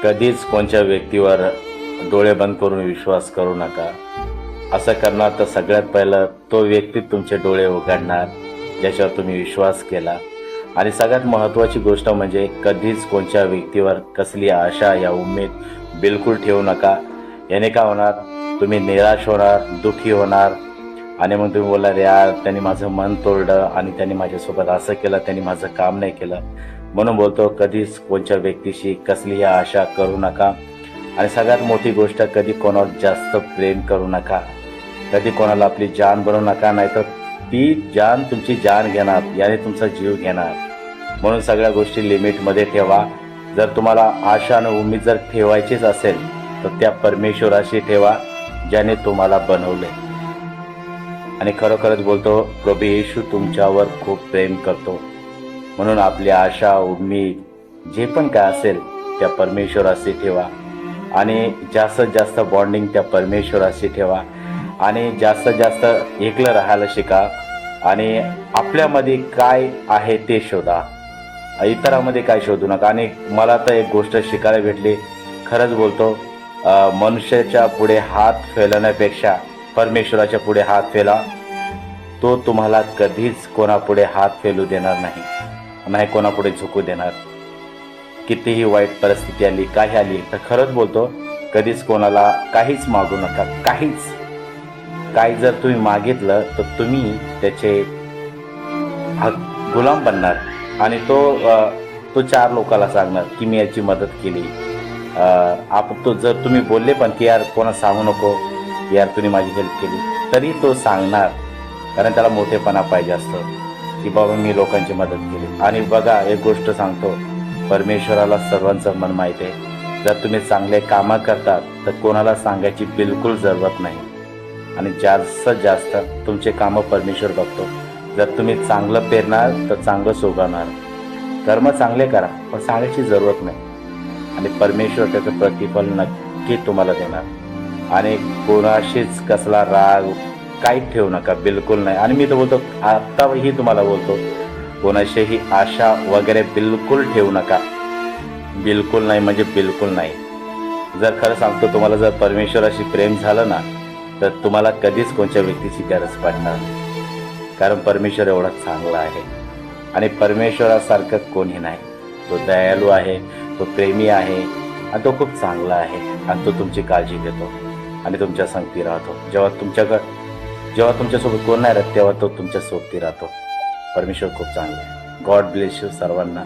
कधीच कोणत्या व्यक्तीवर डोळे बंद करून विश्वास करू नका. असं करणार तर सगळ्यात पहिलं तो व्यक्ती तुमचे डोळे उघडणार ज्याच्यावर तुम्ही विश्वास केला. आणि सगळ्यात महत्त्वाची गोष्ट म्हणजे कधीच कोणत्या व्यक्तीवर कसली आशा या उमेद बिलकुल ठेवू नका. याने काय होणार, तुम्ही निराश होणार, दुःखी होणार आणि मग तुम्ही बोलणार यार त्यांनी माझं मन तोडलं आणि त्यांनी माझ्यासोबत असं केलं, त्यांनी माझं काम नाही केलं. म्हणून बोलतो कधीच कोणत्या व्यक्तीशी कसलीही आशा करू नका. आणि सगळ्यात मोठी गोष्ट, कधी कोणावर जास्त प्रेम करू नका. कधी कोणाला आपली जान बनवू नका, नाहीतर ती जान तुमची जान घेणार, याने तुमचा जीव घेणार. म्हणून सगळ्या गोष्टी लिमिटमध्ये ठेवा. जर तुम्हाला आशा आणि उमेद जर ठेवायचीच असेल तर त्या परमेश्वराशी ठेवा ज्याने तुम्हाला बनवले. आणि खरोखरच बोलतो, प्रभू येशू तुमच्यावर खूप प्रेम करतो. म्हणून आपली आशा उमेद जे पण काय असेल त्या परमेश्वराशी ठेवा. आणि जास्तीत जास्त बॉन्डिंग त्या परमेश्वराशी ठेवा. आणि जास्तीत जास्त एकलं राहायला शिका. आणि आपल्यामध्ये काय आहे ते शोधा, इतरांमध्ये काय शोधू नका. आणि मला तर एक गोष्ट शिकायला भेटली, खरंच बोलतो, मनुष्याच्या पुढे हात फैलवण्यापेक्षा परमेश्वराच्या पुढे हात फैला. तो तुम्हाला कधीच कोणापुढे हात फैलू देणार नाही कोणापुढे झुकू देणार. कितीही वाईट परिस्थिती आली, काही आली तर खरंच बोलतो, कधीच कोणाला काहीच मागू नका. काही जर तुम्ही मागितलं तर तुम्ही त्याचे गुलाम बनणार. आणि तो चार लोकांना सांगणार की मी याची मदत केली. जर तुम्ही बोलले पण की यार कोणा सांगू नको, यार तुम्ही माझी हेल्प केली, तरी तो सांगणार. कारण त्याला मोठेपणा पाहिजे असतं की बाबा मी लोकांची मदत केली. आणि बघा, एक गोष्ट सांगतो, परमेश्वराला सर्वांचं मन माहीत आहे. जर तुम्ही चांगले कामं करतात तर कोणाला सांगायची बिलकुल जरूरत नाही. आणि जास्तीत जास्त तुमचे कामं परमेश्वर बघतो. जर तुम्ही चांगलं पेरणार तर चांगलं उगवणार. कर्म चांगले करा पण सांगायची जरूरत नाही. आणि परमेश्वर त्याचं प्रतिफल नक्की तुम्हाला देणार. आणि कोणाशीच कसला राग काहीच ठेवू नका, बिलकुल नाही. आणि मी तर बोलतो, आत्ताही तुम्हाला बोलतो, कोणाशीही आशा वगैरे बिलकुल ठेवू नका. बिलकुल नाही म्हणजे बिलकुल नाही. जर खरं सांगतो, तुम्हाला जर परमेश्वराशी प्रेम झालं ना तर तुम्हाला कधीच कोणत्या व्यक्तीची गरज पडणार. कारण परमेश्वर एवढा चांगला आहे. आणि परमेश्वरासारखं कोणी नाही. तो दयाळू आहे, तो प्रेमी आहे आणि तो खूप चांगला आहे. आणि तो तुमची काळजी घेतो आणि तुमच्या संगती राहतो. जेव्हा तुमच्यासोबत कोण नाही राहत तेव्हा तो तुमच्या सोबती राहतो. परमेश्वर खूप चांगला आहे. गॉड ब्लेस यू सर्वांना.